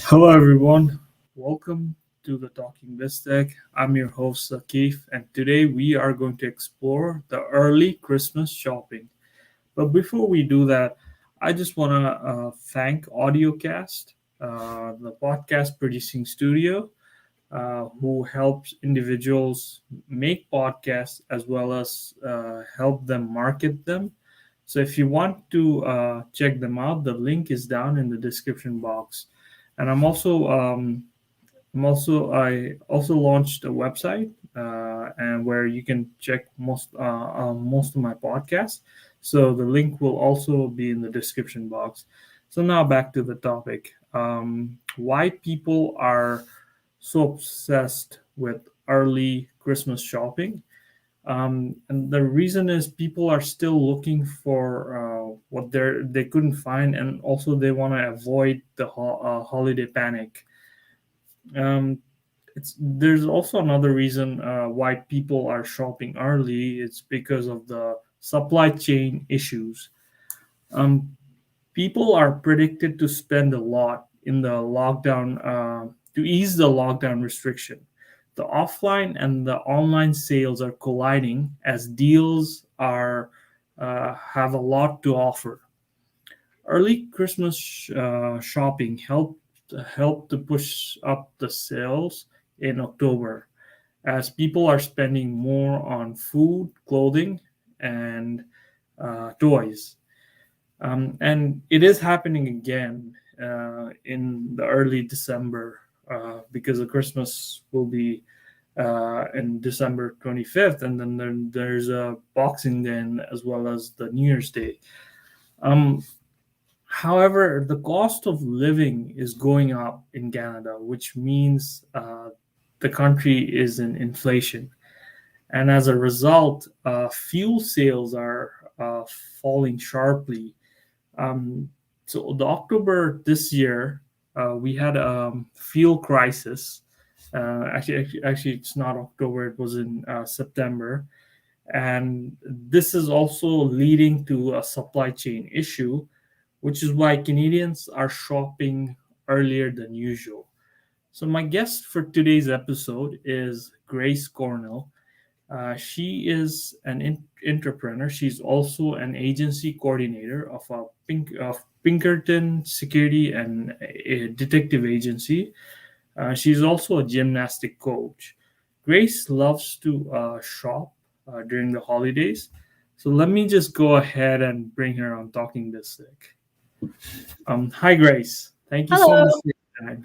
Hello, everyone. Welcome to the Talking BizTech. I'm your host, Saqif, and today we are going to explore the early Christmas shopping. But before we do that, I just want to thank AudioCast, the podcast producing studio, who helps individuals make podcasts as well as help them market them. So if you want to check them out, the link is down in the description box. And I also launched a website and where you can check most of my podcasts. So the link will also be in the description box. So now back to the topic: why people are so obsessed with early Christmas shopping. And the reason is people are still looking for what they couldn't find, and also they want to avoid the holiday panic. Um, there's also another reason why people are shopping early. It's because of the supply chain issues. Um, People are predicted to spend a lot in the lockdown to ease the lockdown restriction. The offline and the online sales are colliding as deals are have a lot to offer. Early Christmas shopping helped to push up the sales in October as people are spending more on food, clothing, and toys. And it is happening again in the early December because the Christmas will be in December 25th, and then there's a Boxing Day as well as the New Year's Day. Um, However, the cost of living is going up in Canada, which means the country is in inflation. And as a result, fuel sales are falling sharply. um, so the October this year, we had a fuel crisis. Actually, it's not October; it was in September, and this is also leading to a supply chain issue, which is why Canadians are shopping earlier than usual. So my guest for today's episode is Grace Cornell. She is an entrepreneur. She's also an agency coordinator of Pinkerton Security and a detective agency. She's also a gymnastic coach. Grace loves to shop during the holidays. So let me just go ahead and bring her on Talking This Sick. Hi, Grace. Thank you so Hello. much for your time.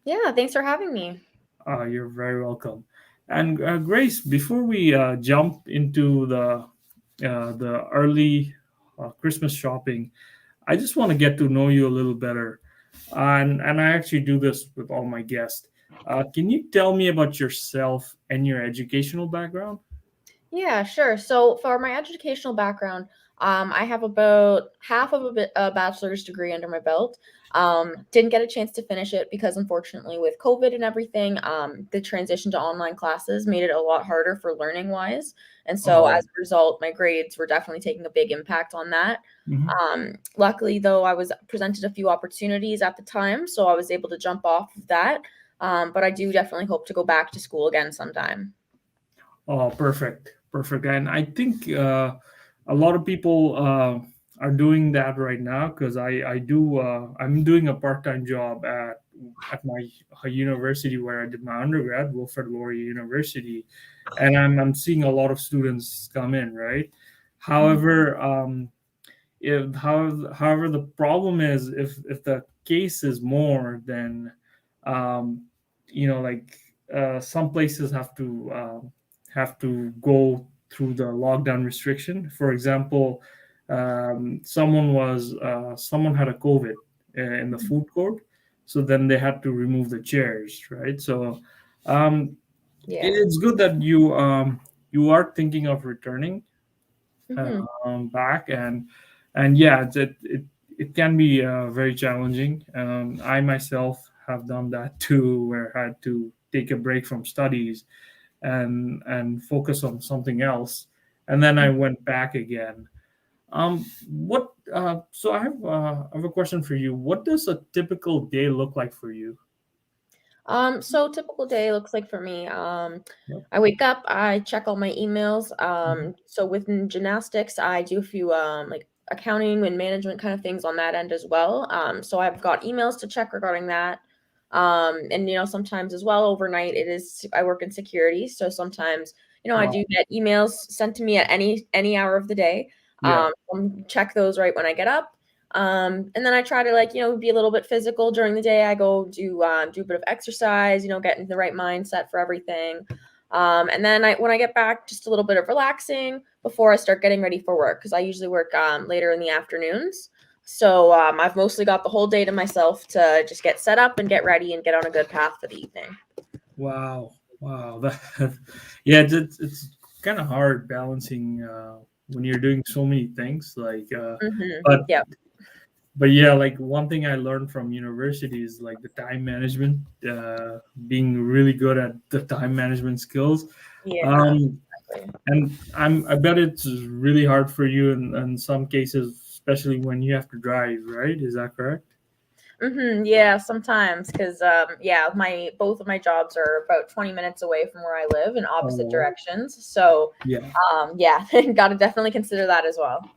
Yeah, thanks for having me. You're very welcome. And Grace, before we jump into the early Christmas shopping, I just want to get to know you a little better. And I actually do this with all my guests. Can you tell me about yourself and your educational background? Yeah, sure. So for my educational background, I have about half of a bachelor's degree under my belt. Didn't get a chance to finish it because unfortunately with COVID and everything, the transition to online classes made it a lot harder for learning wise. And so Oh, as a result, my grades were definitely taking a big impact on that. mhm. Luckily though, I was presented a few opportunities at the time, so I was able to jump off of that. But I do definitely hope to go back to school again sometime. Oh, perfect, perfect. And I think a lot of people are doing that right now because I'm doing a part time job at my university where I did my undergrad, Wilfred Laurier University, and I'm seeing a lot of students come in, right? However, however the problem is if the case is more, then um, like some places have to go through the lockdown restriction. For example, someone had a COVID in the food court, so then they had to remove the chairs, right? So um, Yeah. it's good that you are thinking of returning Mhm. back, and yeah, it can be very challenging. I myself have done that too, where I had to take a break from studies and focus on something else, and then I went back again. What? So I have a question for you. What does a typical day look like for you? So typical day looks like for me. Yep. I wake up, I check all my emails. Mhm. So within gymnastics, I do a few like accounting and management kind of things on that end as well. So I've got emails to check regarding that. And sometimes as well overnight I work in security, so sometimes I Wow. do get emails sent to me at any hour of the day. Yeah. Check those right when I get up. And then I try to be a little bit physical during the day. I go do a bit of exercise, get in the right mindset for everything. And then when I get back, just a little bit of relaxing before I start getting ready for work because I usually work later in the afternoons. So I've mostly got the whole day to myself to just get set up and get ready and get on a good path for the evening. Wow. Wow. Yeah, it's kind of hard balancing when you're doing so many things. But Yeah. yeah, like one thing I learned from university is like the time management, being really good at the time management skills. Yeah. Um, and I bet it's really hard for you in some cases, especially when you have to drive, right? Is that correct? Yeah, sometimes because my both of my jobs are about 20 minutes away from where I live in opposite Oh, directions. So yeah. yeah, got to definitely consider that as well.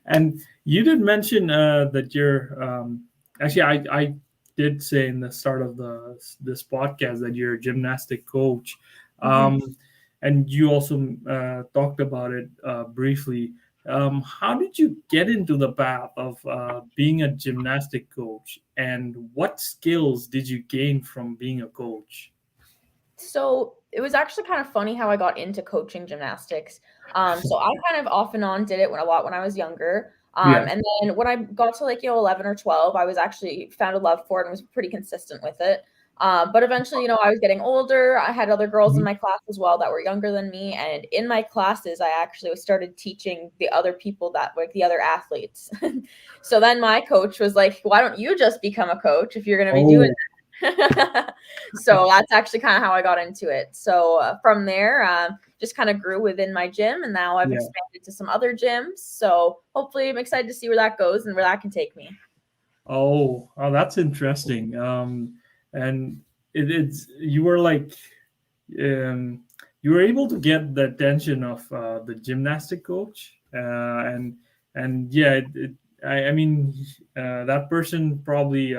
And you did mention that you're actually I did say in the start of this podcast that you're a gymnastic coach, Mhm. um, and you also talked about it briefly. How did you get into the path of being a gymnastic coach, and what skills did you gain from being a coach? So it was actually kind of funny how I got into coaching gymnastics. So I kind of off and on did it when I was younger. Yeah. And then when I got to 11 or 12, I was actually found a love for it and was pretty consistent with it. But eventually, I was getting older. I had other girls in Mhm. my class as well that were younger than me. And in my classes, I actually started teaching the other people that like the other athletes. So then my coach was like, why don't you just become a coach if you're going to be doing Oh, so that's actually kind of how I got into it. So from there, just kind of grew within my gym, and now I've yeah. expanded to some other gyms. So hopefully, I'm excited to see where that goes and where that can take me. Oh, that's interesting. And it's you were like um, you were able to get the attention of the gymnastic coach, and yeah, I mean, that person probably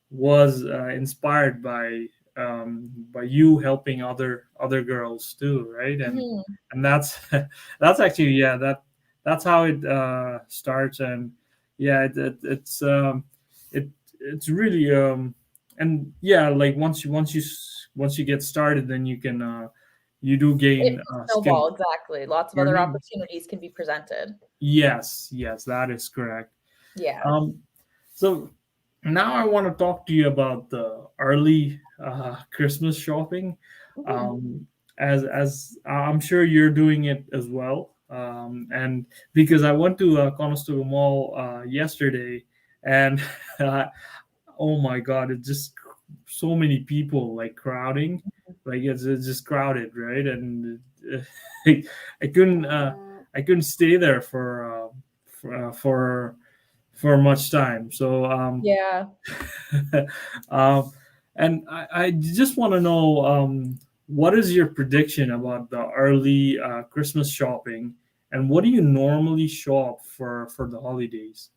was inspired by you helping other girls too, right? Mhm. And that's that's actually, yeah, that's how it starts. And yeah, it it's really and yeah, like once you get started, then you can you do It gain can skill. snowball, exactly. Lots of other Pardon me? opportunities can be presented. Yes, that is correct. Yeah. um so now I want to talk to you about the early Christmas shopping. Mhm. um as I'm sure you're doing it as well, and because I went to Conestoga Mall yesterday, and oh my god, it's just so many people like crowding, like it's just crowded, right? And I couldn't I couldn't stay there for, uh, for for much time. So Yeah. um and I just want to know, what is your prediction about the early Christmas shopping, and what do you normally shop for the holidays?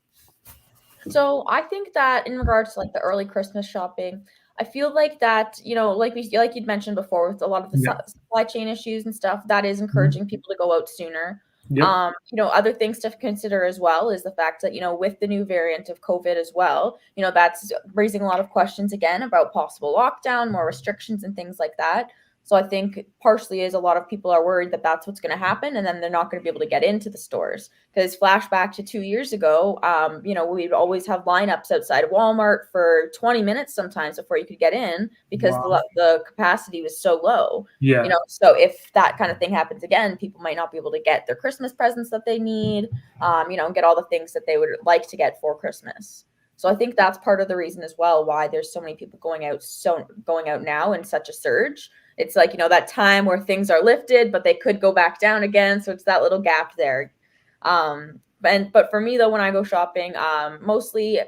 So I think that in regards to like the early Christmas shopping, I feel like that, like you'd mentioned before with a lot of the Yeah. supply chain issues and stuff, that is Mhm. encouraging people to go out sooner. Yep. Other things to consider as well is the fact that, with the new variant of COVID as well, that's raising a lot of questions again about possible lockdown, more restrictions and things like that. So I think partially is a lot of people are worried that that's what's going to happen, and then they're not going to be able to get into the stores. Because flashback to 2 years ago, we'd always have lineups outside of Walmart for 20 minutes sometimes before you could get in because Wow. the capacity was so low. Yeah. So if that kind of thing happens again, people might not be able to get their Christmas presents that they need, and get all the things that they would like to get for Christmas. So I think that's part of the reason as well why there's so many people going out now in such a surge. It's like, that time where things are lifted, but they could go back down again. So it's that little gap there. But for me though, when I go shopping, mostly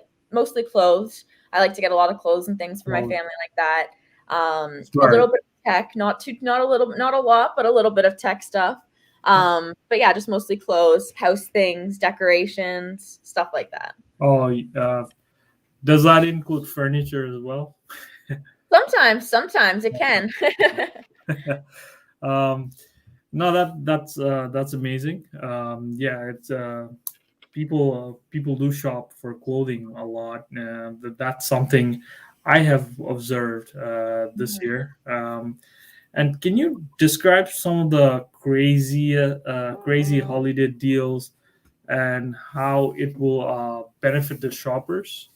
clothes. I like to get a lot of clothes and things for my Well, family like that. A smart. little bit of tech, not a lot, but a little bit of tech stuff. But yeah, just mostly clothes, house things, decorations, stuff like that. Oh, does that include furniture as well? Sometimes it can. um, no, that's amazing. Yeah, it's people do shop for clothing a lot. That's something I have observed this Mhm. year. And can you describe some of the crazy holiday deals and how it will benefit the shoppers?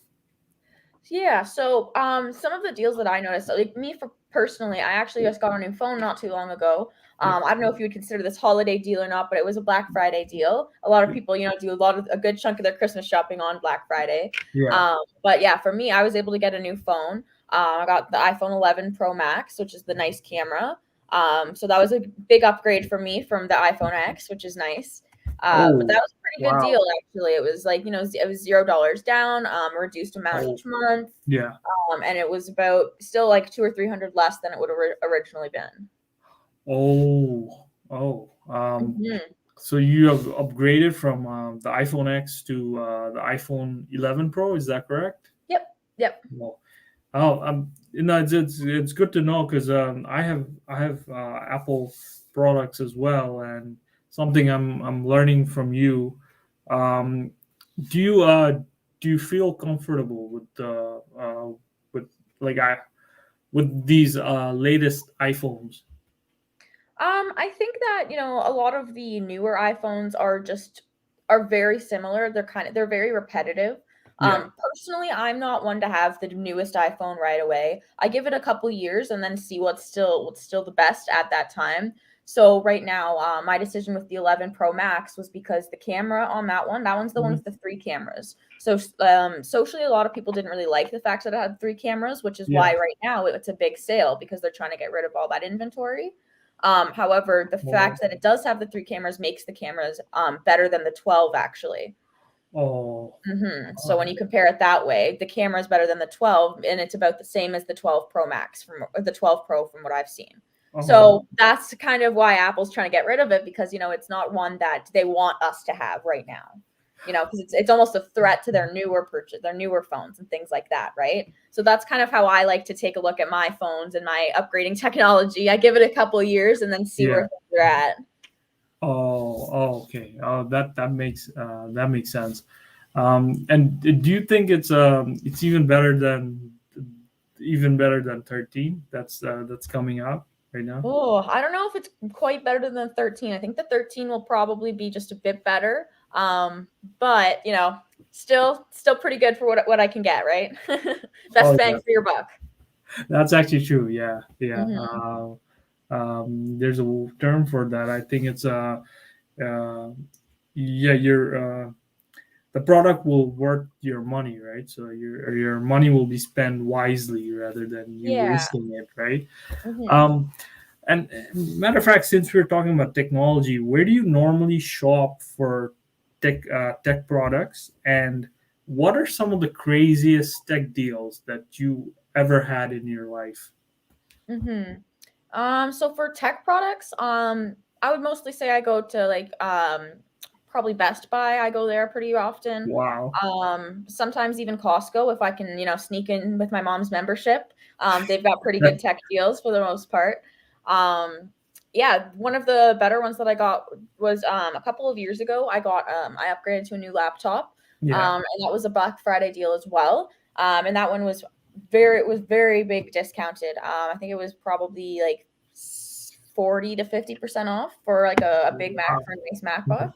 Yeah, so some of the deals that I noticed, like me for personally, I actually just got a new phone not too long ago. Yep. I don't know if you would consider this holiday deal or not, but it was a Black Friday deal. A lot of people, do a good chunk of their Christmas shopping on Black Friday. Yeah. But yeah, for me, I was able to get a new phone. I got the iPhone 11 Pro Max, which is the nice camera. So that was a big upgrade for me from the iPhone X, which is nice. But Oh, that was a pretty good wow. deal, actually. It was like, it was $0 down, reduced amount Oh, each month. yeah. And it was about still like 200 or 300 less than it would have originally been. Oh. Mhm. So you have upgraded from the iPhone X to the iPhone 11 Pro. Is that correct? Yep. Yep. Well, it's good to know because I have Apple products as well, and something I'm learning from you. Um, do you do you feel comfortable with like I with these latest iPhones? I think that, a lot of the newer iPhones are very similar. They're very repetitive. Yeah. Personally, I'm not one to have the newest iPhone right away. I give it a couple years and then see what's still the best at that time. So right now, my decision with the 11 Pro Max was because the camera on that one's the one Mhm. with the three cameras. So socially, a lot of people didn't really like the fact that it had three cameras, which is Yeah. why right now it's a big sale because they're trying to get rid of all that inventory. However, the Oh, fact that it does have the three cameras makes the cameras better than the 12 actually. oh, So when you compare it that way, the camera is better than the 12, and it's about the same as the 12 Pro Max or the 12 Pro from what I've seen. oh, So that's kind of why Apple's trying to get rid of it because it's not one that they want us to have right now. Because it's almost a threat to their newer phones and things like that, right? So that's kind of how I like to take a look at my phones and my upgrading technology. I give it a couple of years and then see where yeah. things are at. Okay. That makes sense. And do you think it's even better than 13? That's coming out right now. Oh, I don't know if it's quite better than the 13. I think the 13 will probably be just a bit better. But still pretty good for what I can get, right? Oh Best yeah, bang for your buck. that's actually true. Yeah, yeah. Hmm. There's a term for that. I think it's uh yeah, the product will worth your money, right? So your money will be spent wisely rather than you Yeah. wasting it, right? Hmm. Um, and matter of fact, since we're talking about technology, where do you normally shop for tech products, and what are some of the craziest tech deals that you ever had in your life? Hmm. So for tech products, I would mostly say I go to like probably Best Buy. I go there pretty often. Wow. Sometimes even Costco if I can, sneak in with my mom's membership. They've got pretty good tech deals for the most part. Um, yeah, one of the better ones that I got was a couple of years ago. I upgraded to a new laptop. Yeah. And that was a Black Friday deal as well. And that one was very big discounted. I think it was probably like 40 to 50% off for like a Big Mac Wow. for a nice MacBook.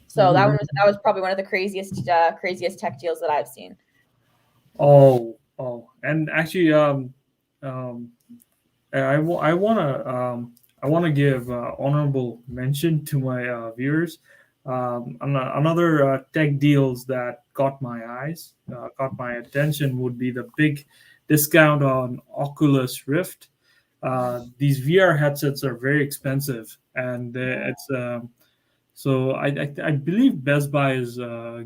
So that one Mhm. was probably one of the craziest tech deals that I've seen. And actually, um, I wanna give honorable mention to my viewers. Another tech deals that caught my eyes, caught my attention would be the big discount on Oculus Rift. These VR headsets are very expensive, and it's So I believe Best Buy is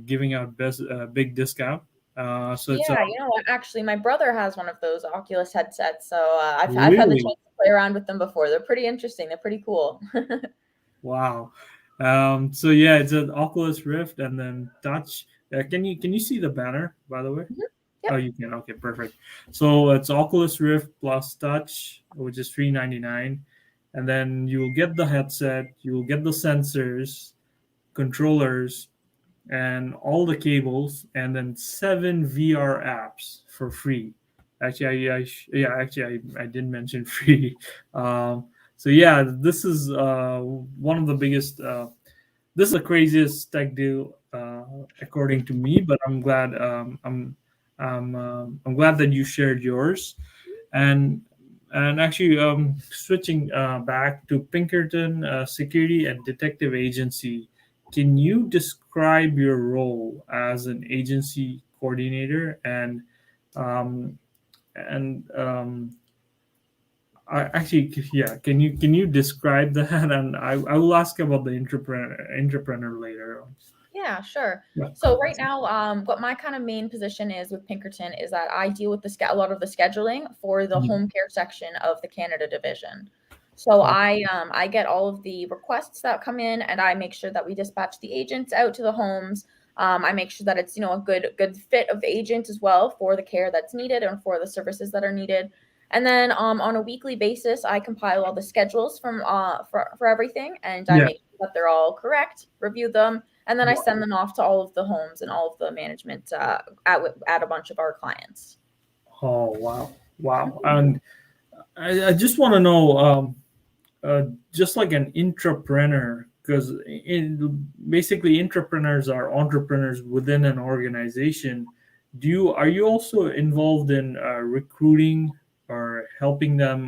giving out best big discount. So it's Yeah, you know what? Actually, my brother has one of those Oculus headsets, so I've had the really chance to play around with them before. They're pretty interesting. They're pretty cool. wow. So yeah, it's an Oculus Rift and then Touch. Can you see the banner by the way? Mhm. Oh, Yep. you can. Okay, perfect. So it's Oculus Rift plus Touch, which is $399, and then you will get the headset, you will get the sensors, controllers, and all the cables, and then 7 VR apps for free. Actually, yeah, actually, I did mention free. Um, so yeah, this is one of the biggest. This is the craziest tech deal according to me, but I'm glad. I'm glad that you shared yours, and actually switching back to Pinkerton Security and Detective Agency. Can you describe your role as an agency coordinator um, and actually, yeah, can you describe that? And I will ask about the entrepreneur later on. Yeah, sure. Yeah. So right now, what my kind of main position is with Pinkerton is that I deal with a lot of the scheduling for the Yeah. home care section of the Canada division. So Oh, I get all of the requests that come in, and I make sure that we dispatch the agents out to the homes. I make sure that it's a good fit of agent as well for the care that's needed and for the services that are needed. And then on a weekly basis, I compile all the schedules from for everything, and I yeah. make sure that they're all correct, review them, and then I send them off to all of the homes and all of the management at a bunch of our clients. Oh, wow. Wow. And I just want to know, uh, just like an intrapreneur, because basically entrepreneurs are entrepreneurs within an organization. Are you also involved in recruiting or helping them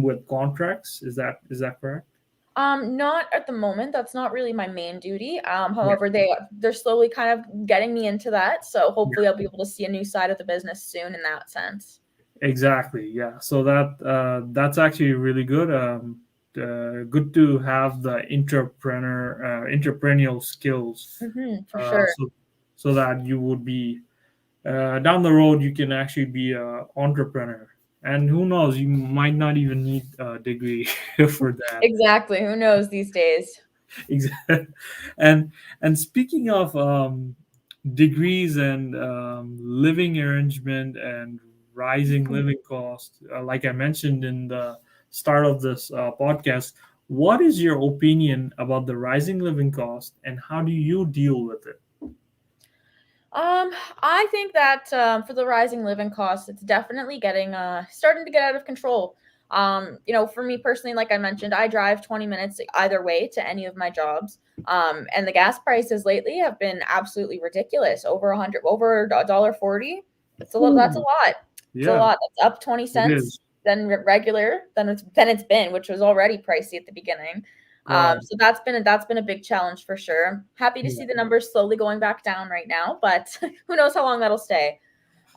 with contracts? Is that correct? Not at the moment. That's not really my main duty. Yeah. However, they're slowly kind of getting me into that. So Yeah. hopefully I'll be able to see a new side of the business soon in that sense. Exactly. Yeah. So that's actually really good. Good to have the entrepreneurial skills, For sure. so that you would be down the road you can actually be a entrepreneur, and who knows, you might not even need a degree for that. Exactly. Who knows these days? Exactly. and speaking of degrees and living arrangement and rising living costs, like I mentioned in the start of this podcast, what is your opinion about the rising living cost and how do you deal with it? Um, I think that for the rising living costs, it's definitely getting starting to get out of control. For me personally, like I mentioned, I drive 20 minutes either way to any of my jobs. And the gas prices lately have been absolutely ridiculous. Over $1.40. That's a lot. That's a Ooh, lot. It's a yeah, lot. That's up 20 it cents is. than regular than it's been, which was already pricey at the beginning. Wow. So that's been a big challenge for sure. Happy to Yeah. see the numbers slowly going back down right now, but who knows how long that'll stay.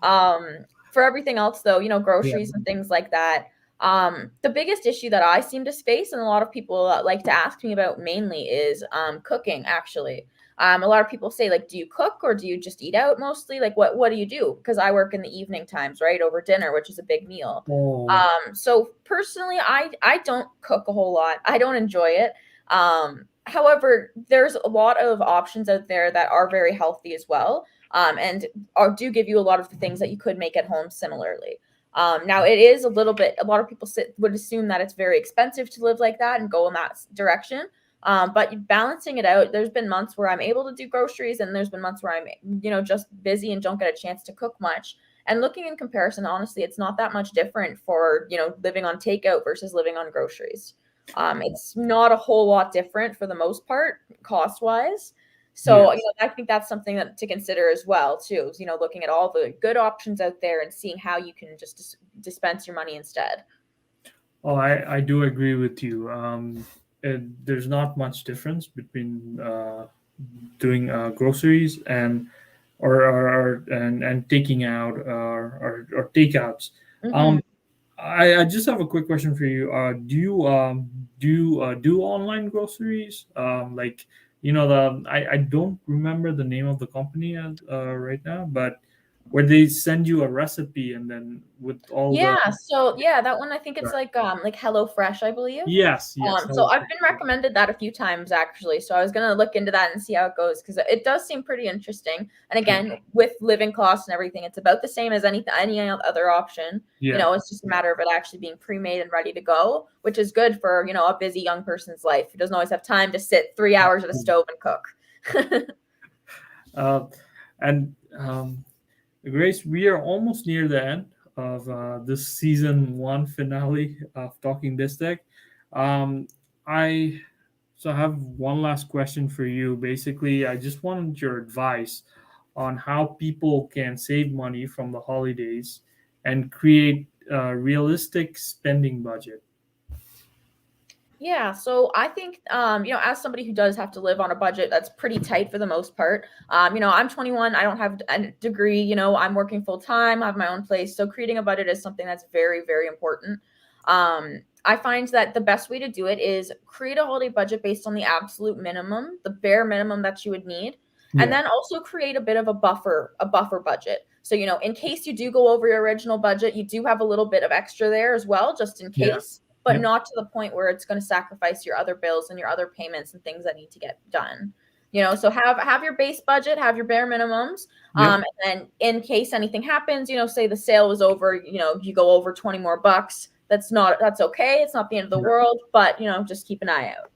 For everything else though, Yeah. groceries and things like that. The biggest issue that I seem to face, and a lot of people like to ask me about mainly, is cooking. Actually, a lot of people say, like, do you cook or do you just eat out mostly? Like, what do you do? Because I work in the evening times, right, over dinner, which is a big meal. Oh, So personally, I don't cook a whole lot. I don't enjoy it. However, there's a lot of options out there that are very healthy as well, and do give you a lot of the things that you could make at home similarly. Now, it is a lot of people would assume that it's very expensive to live like that and go in that direction. But balancing it out, there's been months where I'm able to do groceries, and there's been months where I'm, just busy and don't get a chance to cook much. And looking in comparison, honestly, it's not that much different for, living on takeout versus living on groceries. It's not a whole lot different for the most part, cost wise. So, yes. I think that's something to consider as well, too. Is, looking at all the good options out there and seeing how you can just dispense your money instead. Oh, I do agree with you. There's not much difference between doing groceries and or and taking out or takeouts. Hmm. Um, I just have a quick question for you. Do online groceries? Like I don't remember the name of the company right now, but where they send you a recipe and then with all the Yeah, so yeah, that one I think it's like HelloFresh, I believe. yes, So I've been recommended that a few times actually. So I was gonna look into that and see how it goes because it does seem pretty interesting. And again, with living costs and everything, it's about the same as any other option. yeah. It's just a matter of it actually being pre-made and ready to go, which is good for a busy young person's life who doesn't always have time to sit 3 hours at a stove and cook. Uh, and Grace, we are almost near the end of this season one finale of Talking BizTech. Um, I I have one last question for you. Basically, I just wanted your advice on how people can save money from the holidays and create a realistic spending budget. Yeah, so I think as somebody who does have to live on a budget that's pretty tight for the most part. I'm 21, I don't have a degree, I'm working full time, I have my own place. So creating a budget is something that's very, very important. I find that the best way to do it is create a holiday budget based on the absolute minimum, the bare minimum that you would need, and Yeah, then also create a bit of a buffer budget. So, in case you do go over your original budget, you do have a little bit of extra there as well, just in yeah, case, but yeah, not to the point where it's going to sacrifice your other bills and your other payments and things that need to get done. So have your base budget, have your bare minimums. yeah, And then in case anything happens, say the sale was over, you go over 20 more bucks. That's okay. It's not the end of the yeah. world, but just keep an eye out.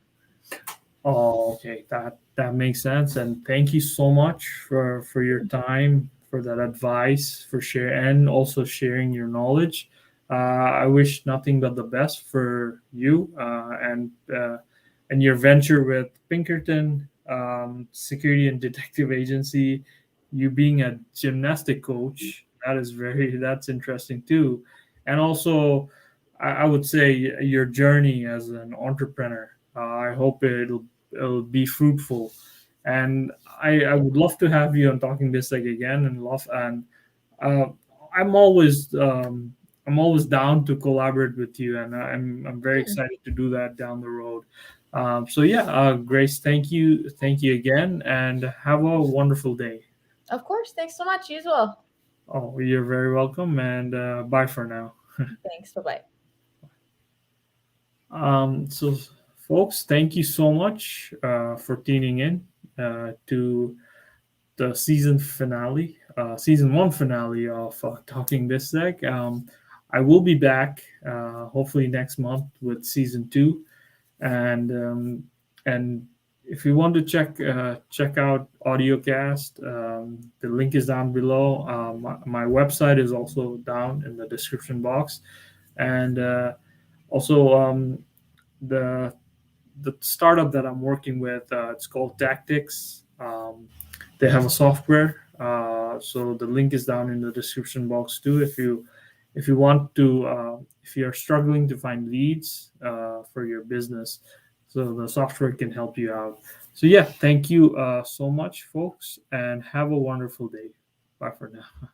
Oh, okay. That makes sense. And thank you so much for your time, for that advice, for share and also sharing your knowledge. I wish nothing but the best for you and your venture with Pinkerton Security and Detective Agency. You being a gymnastic coach, that's interesting too. And also, I would say your journey as an entrepreneur. I hope it'll be fruitful. And I would love to have you on Talking BizTech again, uh, I'm always um, I'm always down to collaborate with you, and I'm very Hmm. excited to do that down the road. Grace, thank you again, and have a wonderful day. Of course. Thanks so much. You as well. Oh, you're very welcome, and bye for now. Thanks. Bye-bye. So, folks, thank you so much for tuning in to the season one finale of Talking BizTech. I will be back hopefully next month with season two, and and if you want to check out AudioCast, the link is down below. My website is also down in the description box, and also the the startup that I'm working with, it's called Tactics. They have a software, so the link is down in the description box too. If you want to, if you are struggling to find leads for your business, so the software can help you out. So yeah, thank you so much, folks, and have a wonderful day. Bye for now.